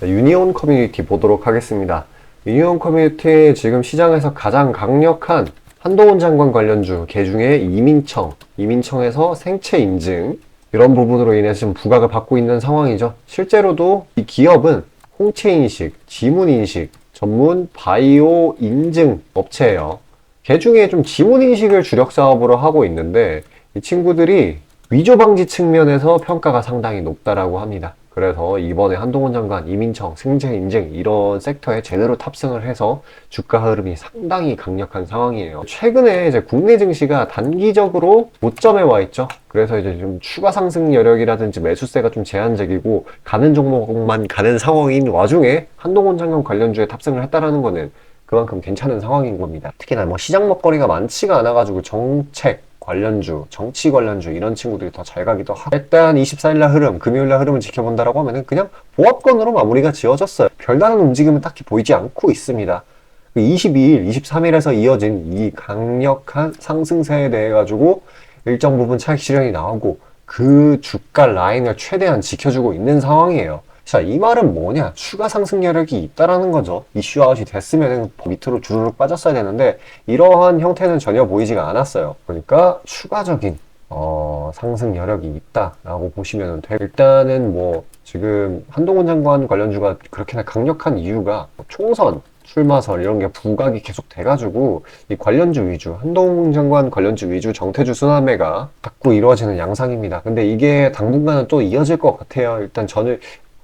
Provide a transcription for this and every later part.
자, 유니온 커뮤니티 보도록 하겠습니다. 유니온 커뮤니티 지금 시장에서 가장 강력한 한동훈 장관 관련주 개 중에 이민청에서 생체 인증 이런 부분으로 인해서 지금 부각을 받고 있는 상황이죠. 실제로도 이 기업은 홍채 인식, 지문 인식 전문 바이오 인증 업체예요. 개 중에 좀 지문 인식을 주력 사업으로 하고 있는데 이 친구들이 위조 방지 측면에서 평가가 상당히 높다라고 합니다. 그래서 이번에 한동훈 장관, 이민청, 생체 인증 이런 섹터에 제대로 탑승을 해서 주가 흐름이 상당히 강력한 상황이에요. 최근에 이제 국내 증시가 단기적으로 고점에 와 있죠. 그래서 이제 좀 추가 상승 여력이라든지 매수세가 좀 제한적이고 가는 종목만 가는 상황인 와중에 한동훈 장관 관련주에 탑승을 했다라는 거는 그만큼 괜찮은 상황인 겁니다. 특히나 뭐 시장 먹거리가 많지가 않아가지고 정책 관련주, 정치 관련주 이런 친구들이 더 잘 가기도 하고 일단 24일날 흐름, 금요일날 흐름을 지켜본다라고 하면은 그냥 보합권으로 마무리가 지어졌어요. 별다른 움직임은 딱히 보이지 않고 있습니다. 22일, 23일에서 이어진 이 강력한 상승세에 대해 가지고 일정 부분 차익 실현이 나오고 그 주가 라인을 최대한 지켜주고 있는 상황이에요. 자, 이 말은 뭐냐? 추가 상승 여력이 있다라는 거죠. 이슈아웃이 됐으면 밑으로 주르륵 빠졌어야 되는데 이러한 형태는 전혀 보이지가 않았어요. 그러니까 추가적인 상승 여력이 있다라고 보시면 돼요. 일단은 뭐 지금 한동훈 장관 관련주가 그렇게나 강력한 이유가 총선, 출마설 이런 게 부각이 계속 돼가지고 이 관련주 위주, 한동훈 장관 관련주 위주 정태주 순환매가 자꾸 이루어지는 양상입니다. 근데 이게 당분간은 또 이어질 것 같아요. 일단 저는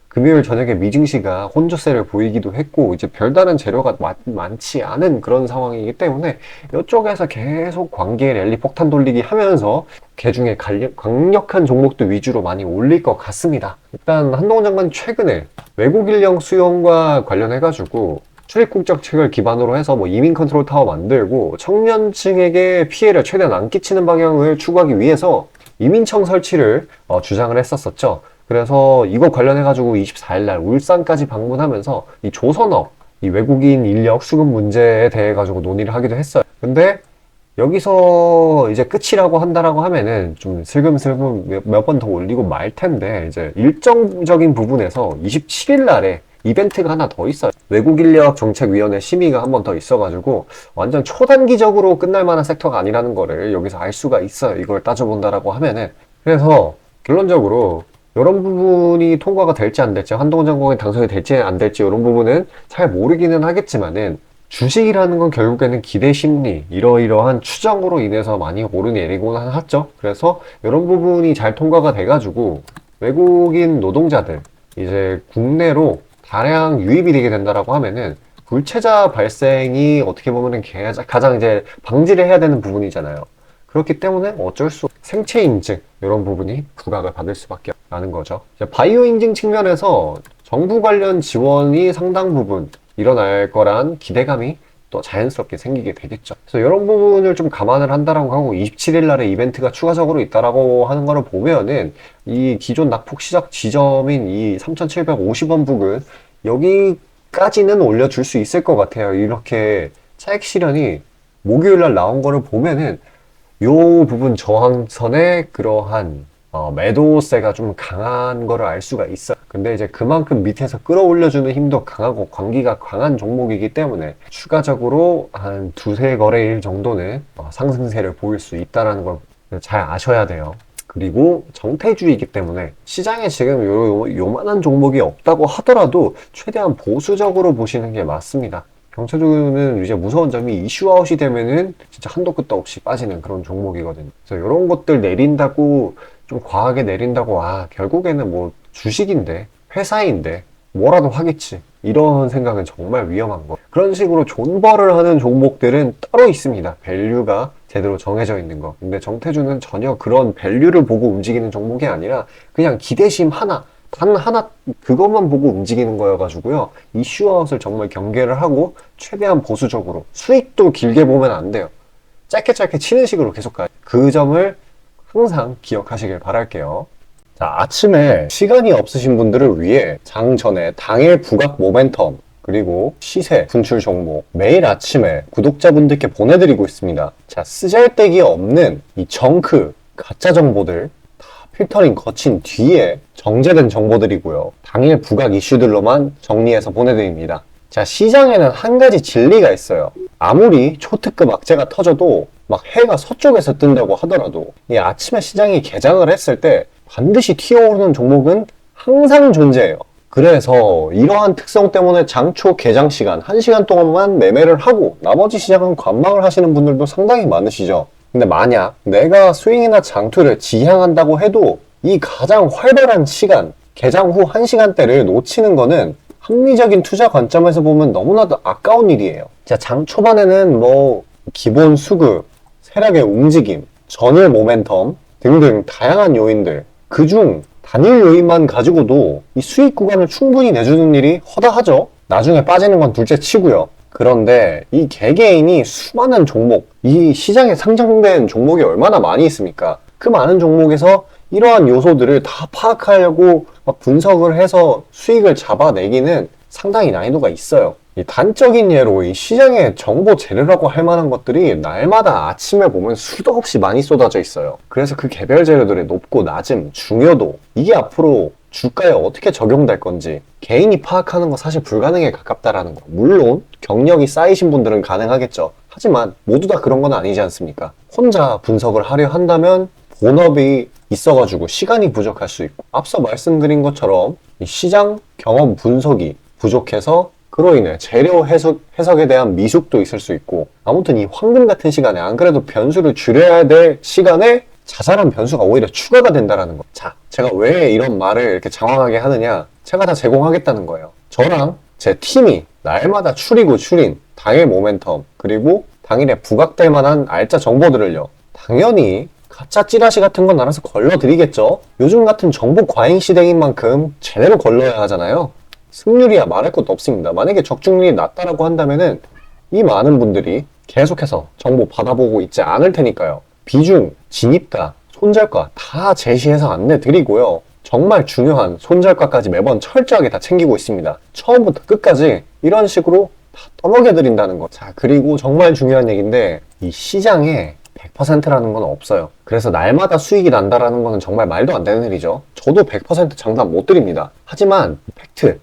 금요일 저녁에 미증시가 혼조세를 보이기도 했고 이제 별다른 재료가 많지 않은 그런 상황이기 때문에 이쪽에서 계속 관계 랠리 폭탄 돌리기 하면서 개중에 강력한 종목들 위주로 많이 올릴 것 같습니다. 일단 한동훈 장관이 최근에 외국 인력 수용과 관련해가지고 출입국 정책을 기반으로 해서 뭐 이민 컨트롤 타워 만들고 청년층에게 피해를 최대한 안 끼치는 방향을 추구하기 위해서 이민청 설치를 주장을 했었었죠. 그래서 이거 관련해가지고 24일날 울산까지 방문하면서 이 조선업, 이 외국인 인력 수급 문제에 대해 가지고 논의를 하기도 했어요. 근데 여기서 이제 끝이라고 한다라고 하면은 좀 슬금슬금 몇 번 더 올리고 말 텐데 이제 일정적인 부분에서 27일날에 이벤트가 하나 더 있어요. 외국인력정책위원회 심의가 한 번 더 있어가지고 완전 초단기적으로 끝날 만한 섹터가 아니라는 거를 여기서 알 수가 있어요. 이걸 따져본다라고 하면은. 그래서 결론적으로 이런 부분이 통과가 될지 안 될지, 한동훈 장관이 당선이 될지 안 될지 이런 부분은 잘 모르기는 하겠지만은 주식이라는 건 결국에는 기대 심리, 이러이러한 추정으로 인해서 많이 오르내리곤 하죠. 그래서 이런 부분이 잘 통과가 돼가지고 외국인 노동자들 이제 국내로 다량 유입이 되게 된다라고 하면은 불체자 발생이 어떻게 보면은 가장 이제 방지를 해야 되는 부분이잖아요. 그렇기 때문에 어쩔 수 없이 생체 인증 이런 부분이 부각을 받을 수밖에 없다는 거죠. 바이오 인증 측면에서 정부 관련 지원이 상당 부분 일어날 거란 기대감이 또 자연스럽게 생기게 되겠죠. 그래서 이런 부분을 좀 감안을 한다라고 하고 27일 날에 이벤트가 추가적으로 있다라고 하는 거를 보면은 이 기존 낙폭 시작 지점인 이 3,750원 부근 여기까지는 올려줄 수 있을 것 같아요. 이렇게 차익 실현이 목요일 날 나온 거를 보면은 요 부분 저항선에 그러한 매도세가 좀 강한 거를 알 수가 있어요. 근데 이제 그만큼 밑에서 끌어올려주는 힘도 강하고 관기가 강한 종목이기 때문에 추가적으로 한 두세 거래일 정도는 상승세를 보일 수 있다는 걸 잘 아셔야 돼요. 그리고 정태주이기 때문에 시장에 지금 요만한 종목이 없다고 하더라도 최대한 보수적으로 보시는 게 맞습니다. 경차주는 이제 무서운 점이 이슈아웃이 되면은 진짜 한도 끝도 없이 빠지는 그런 종목이거든요. 그래서 이런 것들 내린다고 좀 과하게 내린다고 결국에는 뭐 주식인데 회사인데 뭐라도 하겠지 이런 생각은 정말 위험한 거. 그런 식으로 존버를 하는 종목들은 따로 있습니다. 밸류가 제대로 정해져 있는 거. 근데 정태주는 전혀 그런 밸류를 보고 움직이는 종목이 아니라 그냥 기대심 하나 단 하나 그것만 보고 움직이는 거여가지고요. 이슈아웃을 정말 경계를 하고 최대한 보수적으로 수익도 길게 보면 안 돼요. 짧게 치는 식으로 계속 가요. 그 점을 항상 기억하시길 바랄게요. 자, 아침에 시간이 없으신 분들을 위해 장 전에 당일 부각 모멘텀 그리고 시세 분출 종목 매일 아침에 구독자분들께 보내드리고 있습니다. 자, 쓰잘데기 없는 이 정크 가짜 정보들 필터링 거친 뒤에 정제된 정보들이고요. 당일 부각 이슈들로만 정리해서 보내드립니다. 자, 시장에는 한 가지 진리가 있어요. 아무리 초특급 악재가 터져도 막 해가 서쪽에서 뜬다고 하더라도 이 아침에 시장이 개장을 했을 때 반드시 튀어오르는 종목은 항상 존재해요. 그래서 이러한 특성 때문에 장초 개장 시간 1시간 동안만 매매를 하고 나머지 시장은 관망을 하시는 분들도 상당히 많으시죠. 근데 만약 내가 스윙이나 장투를 지향한다고 해도 이 가장 활발한 시간, 개장 후 1시간대를 놓치는 거는 합리적인 투자 관점에서 보면 너무나도 아까운 일이에요. 자, 장 초반에는 뭐 기본 수급, 세력의 움직임, 전일 모멘텀 등등 다양한 요인들, 그중 단일 요인만 가지고도 이 수익 구간을 충분히 내주는 일이 허다하죠. 나중에 빠지는 건 둘째 치고요. 그런데 이 개개인이 수많은 종목, 이 시장에 상장된 종목이 얼마나 많이 있습니까? 그 많은 종목에서 이러한 요소들을 다 파악하려고 막 분석을 해서 수익을 잡아내기는 상당히 난이도가 있어요. 이 단적인 예로 이 시장의 정보 재료라고 할 만한 것들이 날마다 아침에 보면 수도 없이 많이 쏟아져 있어요. 그래서 그 개별 재료들의 높고 낮음, 중요도, 이게 앞으로 주가에 어떻게 적용될 건지 개인이 파악하는 거 사실 불가능에 가깝다라는 거. 물론 경력이 쌓이신 분들은 가능하겠죠. 하지만 모두 다 그런 건 아니지 않습니까? 혼자 분석을 하려 한다면 본업이 있어가지고 시간이 부족할 수 있고, 앞서 말씀드린 것처럼 이 시장 경험 분석이 부족해서 그로 인해 재료 해석에 대한 미숙도 있을 수 있고, 아무튼 이 황금 같은 시간에 안 그래도 변수를 줄여야 될 시간에 자잘한 변수가 오히려 추가가 된다는 거. 자, 제가 왜 이런 말을 이렇게 장황하게 하느냐? 제가 다 제공하겠다는 거예요. 저랑 제 팀이 날마다 추리고 추린 당일 모멘텀, 그리고 당일에 부각될 만한 알짜 정보들을요, 당연히 가짜 찌라시 같은 건 알아서 걸러드리겠죠. 요즘 같은 정보 과잉 시대인 만큼 제대로 걸러야 하잖아요. 승률이야 말할 것도 없습니다. 만약에 적중률이 낮다라고 한다면은 이 많은 분들이 계속해서 정보 받아보고 있지 않을 테니까요. 비중, 진입가, 손절가 다 제시해서 안내드리고요. 정말 중요한 손절가까지 매번 철저하게 다 챙기고 있습니다. 처음부터 끝까지 이런 식으로 다 떠먹여드린다는 거. 자, 그리고 정말 중요한 얘기인데, 이 시장에 100%라는 건 없어요. 그래서 날마다 수익이 난다라는 거는 정말 말도 안 되는 일이죠. 저도 100% 장담 못 드립니다. 하지만 팩트를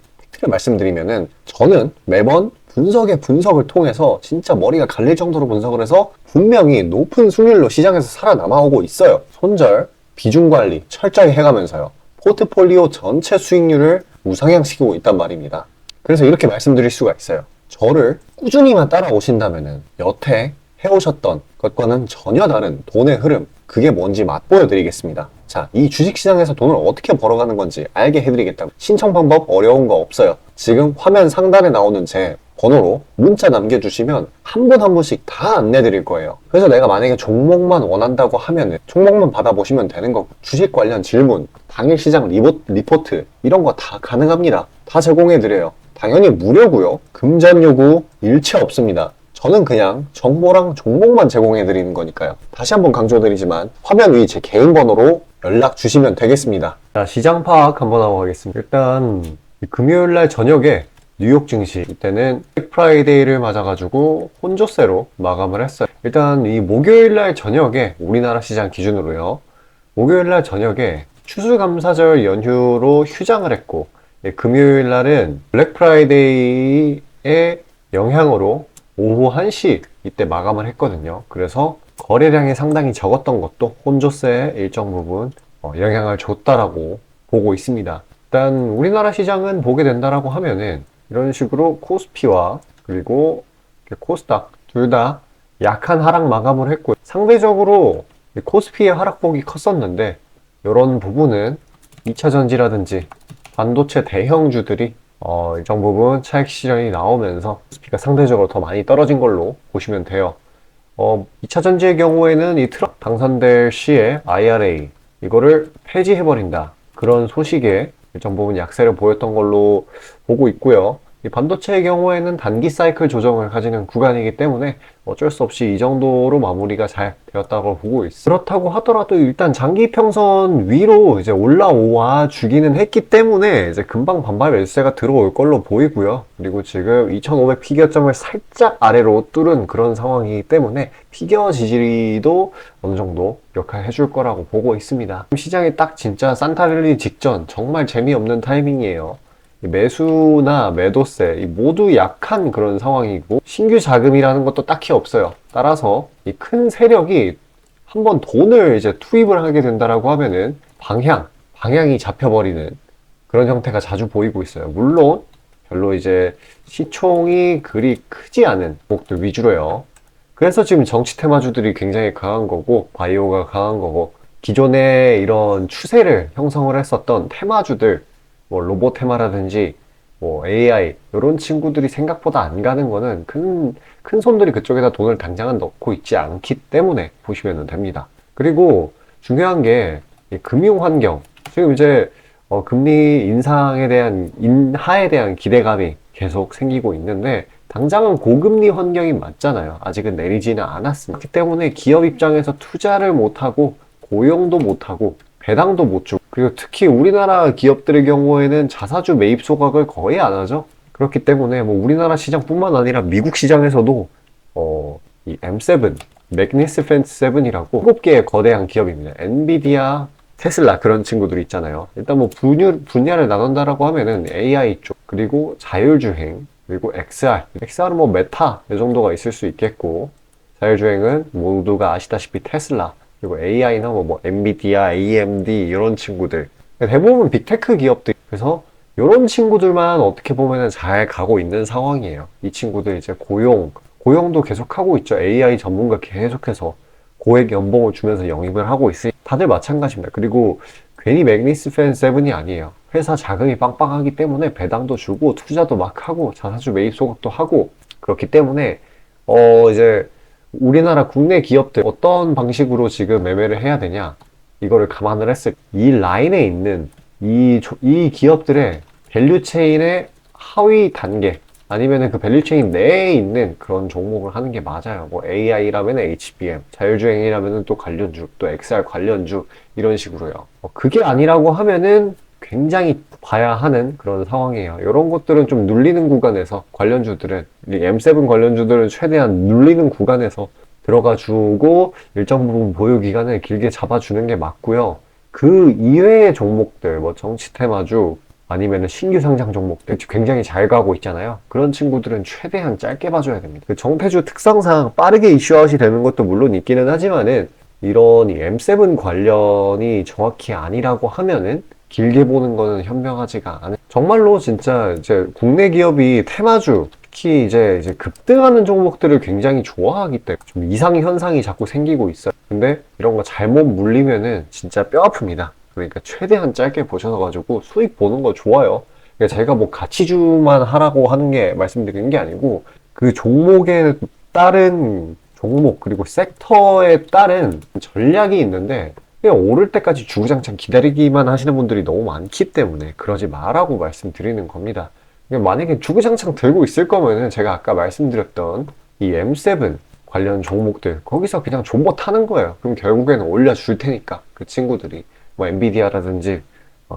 말씀드리면은 저는 매번 분석을 통해서 진짜 머리가 갈릴 정도로 분석을 해서 분명히 높은 수익률로 시장에서 살아남아오고 있어요. 손절, 비중 관리 철저히 해가면서요. 포트폴리오 전체 수익률을 우상향시키고 있단 말입니다. 그래서 이렇게 말씀드릴 수가 있어요. 저를 꾸준히만 따라오신다면은 여태 해오셨던 것과는 전혀 다른 돈의 흐름, 그게 뭔지 맛보여 드리겠습니다. 자, 이 주식시장에서 돈을 어떻게 벌어가는 건지 알게 해드리겠다고. 신청 방법 어려운 거 없어요. 지금 화면 상단에 나오는 제 번호로 문자 남겨주시면 한 분 한 분씩 다 안내드릴 거예요. 그래서 내가 만약에 종목만 원한다고 하면 종목만 받아보시면 되는 거고, 주식 관련 질문, 당일 시장 리포트 이런 거 다 가능합니다. 다 제공해드려요. 당연히 무료고요. 금전 요구 일체 없습니다. 저는 그냥 정보랑 종목만 제공해드리는 거니까요. 다시 한번 강조드리지만 화면 위 제 개인 번호로 연락 주시면 되겠습니다. 자, 시장 파악 한번 하고 가겠습니다. 일단 금요일날 저녁에 뉴욕 증시, 이때는 블랙 프라이데이를 맞아가지고 혼조세로 마감을 했어요. 일단 이 목요일날 저녁에 우리나라 시장 기준으로요, 목요일날 저녁에 추수감사절 연휴로 휴장을 했고, 금요일날은 블랙 프라이데이의 영향으로 오후 1시 이때 마감을 했거든요. 그래서 거래량이 상당히 적었던 것도 혼조세에 일정 부분 영향을 줬다라고 보고 있습니다. 일단 우리나라 시장은 보게 된다라고 하면은 이런 식으로 코스피와 그리고 코스닥 둘 다 약한 하락 마감을 했고, 상대적으로 코스피의 하락폭이 컸었는데 이런 부분은 2차전지라든지 반도체 대형주들이 일정 부분 차익 실현이 나오면서 코스피가 상대적으로 더 많이 떨어진 걸로 보시면 돼요. 2차 전지의 경우에는 이 트럭 당선될 시에 IRA 이거를 폐지해버린다, 그런 소식에 일정 부분 약세를 보였던 걸로 보고 있고요. 이 반도체의 경우에는 단기 사이클 조정을 가지는 구간이기 때문에 어쩔 수 없이 이 정도로 마무리가 잘 되었다고 보고 있어요. 그렇다고 하더라도 일단 장기 평선 위로 이제 올라와 주기는 했기 때문에 이제 금방 반발 매수세가 들어올 걸로 보이고요. 그리고 지금 2500 피겨점을 살짝 아래로 뚫은 그런 상황이기 때문에 피겨 지지리도 어느 정도 역할해 줄 거라고 보고 있습니다. 시장이 딱 진짜 산타랠리 직전 정말 재미없는 타이밍이에요. 매수나 매도세 모두 약한 그런 상황이고 신규 자금이라는 것도 딱히 없어요. 따라서 이 큰 세력이 한번 돈을 이제 투입을 하게 된다라고 하면은 방향이 잡혀버리는 그런 형태가 자주 보이고 있어요. 물론 별로 이제 시총이 그리 크지 않은 종목들 위주로요. 그래서 지금 정치 테마주들이 굉장히 강한 거고 바이오가 강한 거고 기존에 이런 추세를 형성을 했었던 테마주들 뭐 로봇 테마라든지 뭐 AI 이런 친구들이 생각보다 안 가는 거는 큰 손들이 그쪽에다 돈을 당장은 넣고 있지 않기 때문에 보시면 됩니다. 그리고 중요한 게 이 금융 환경 지금 이제 금리 인상에 대한 인하에 대한 기대감이 계속 생기고 있는데 당장은 고금리 환경이 맞잖아요. 아직은 내리지는 않았습니다. 그렇기 때문에 기업 입장에서 투자를 못하고 고용도 못하고 배당도 못 주고 그리고 특히 우리나라 기업들의 경우에는 자사주 매입 소각을 거의 안 하죠. 그렇기 때문에 뭐 우리나라 시장뿐만 아니라 미국 시장에서도 이 M7, 매그니피센트 7이라고 7개의 거대한 기업입니다. 엔비디아, 테슬라 그런 친구들이 있잖아요. 일단 뭐 분야를 나눈다라고 하면은 AI 쪽 그리고 자율주행 그리고 XR은 뭐 메타 이 정도가 있을 수 있겠고 자율주행은 모두가 아시다시피 테슬라 그리고 AI는 뭐 엔비디아, AMD 이런 친구들 대부분 빅테크 기업들 그래서 이런 친구들만 어떻게 보면은 잘 가고 있는 상황이에요. 이 친구들 이제 고용도 계속 하고 있죠. AI 전문가 계속해서 고액 연봉을 주면서 영입을 하고 있으니 다들 마찬가지입니다. 그리고 괜히 매그니피센트 7이 아니에요. 회사 자금이 빵빵하기 때문에 배당도 주고 투자도 막 하고 자사주 매입 소각도 하고 그렇기 때문에 이제 우리나라 국내 기업들 어떤 방식으로 지금 매매를 해야 되냐 이거를 감안을 했을 때 이 라인에 있는 이 기업들의 밸류체인의 하위 단계 아니면은 그 밸류체인 내에 있는 그런 종목을 하는 게 맞아요. 뭐 AI라면 HBM, 자율주행이라면 또 관련주, 또 XR 관련주 이런 식으로요. 그게 아니라고 하면은 굉장히 봐야 하는 그런 상황이에요. 이런 것들은 좀 눌리는 구간에서 관련주들은 M7 관련주들은 최대한 눌리는 구간에서 들어가 주고 일정 부분 보유 기간을 길게 잡아주는 게 맞고요. 그 이외의 종목들, 뭐 정치 테마주 아니면은 신규 상장 종목들 굉장히 잘 가고 있잖아요. 그런 친구들은 최대한 짧게 봐줘야 됩니다. 그 정태주 특성상 빠르게 이슈아웃이 되는 것도 물론 있기는 하지만은 이런 M7 관련이 정확히 아니라고 하면은 길게 보는 거는 현명하지가 않은. 정말로 진짜 이제 국내 기업이 테마주, 특히 이제 급등하는 종목들을 굉장히 좋아하기 때문에 좀 이상 현상이 자꾸 생기고 있어요. 근데 이런 거 잘못 물리면은 진짜 뼈 아픕니다. 그러니까 최대한 짧게 보셔가지고 수익 보는 거 좋아요. 그러니까 제가 뭐 가치주만 하라고 하는 게 말씀드리는 게 아니고 그 종목에 따른 종목 그리고 섹터에 따른 전략이 있는데 그냥 오를 때까지 주구장창 기다리기만 하시는 분들이 너무 많기 때문에 그러지 마라고 말씀드리는 겁니다. 만약에 주구장창 들고 있을 거면은 제가 아까 말씀드렸던 이 M7 관련 종목들 거기서 그냥 존버 타는 거예요. 그럼 결국에는 올려줄 테니까 그 친구들이 뭐 엔비디아라든지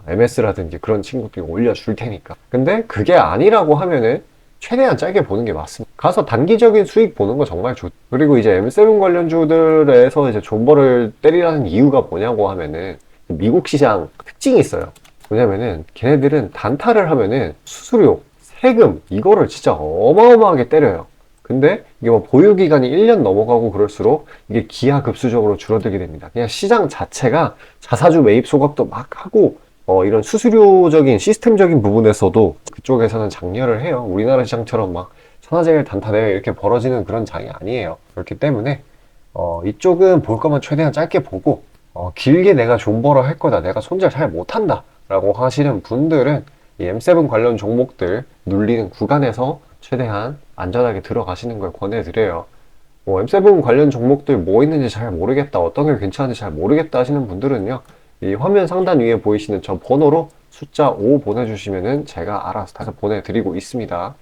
MS라든지 그런 친구들이 올려줄 테니까. 근데 그게 아니라고 하면은 최대한 짧게 보는 게 맞습니다. 가서 단기적인 수익 보는 거 정말 좋. 그리고 이제 M7 관련주들에서 이제 존버를 때리라는 이유가 뭐냐고 하면은 미국 시장 특징이 있어요. 왜냐면은 걔네들은 단타를 하면은 수수료, 세금 이거를 진짜 어마어마하게 때려요. 근데 이게 뭐 보유기간이 1년 넘어가고 그럴수록 이게 기하급수적으로 줄어들게 됩니다. 그냥 시장 자체가 자사주 매입 소각도 막 하고 이런 수수료적인 시스템적인 부분에서도 그쪽에서는 장려를 해요. 우리나라 시장처럼 막 천하제일 단타대회 이렇게 벌어지는 그런 장이 아니에요. 그렇기 때문에 이쪽은 볼 거면 최대한 짧게 보고 길게 내가 존버를 할 거다. 내가 손절 잘 못한다. 라고 하시는 분들은 이 M7 관련 종목들 눌리는 구간에서 최대한 안전하게 들어가시는 걸 권해드려요. 뭐 M7 관련 종목들 뭐 있는지 잘 모르겠다, 어떤 게 괜찮은지 잘 모르겠다 하시는 분들은요, 이 화면 상단 위에 보이시는 저 번호로 숫자 5 보내주시면은 제가 알아서 다시 보내드리고 있습니다.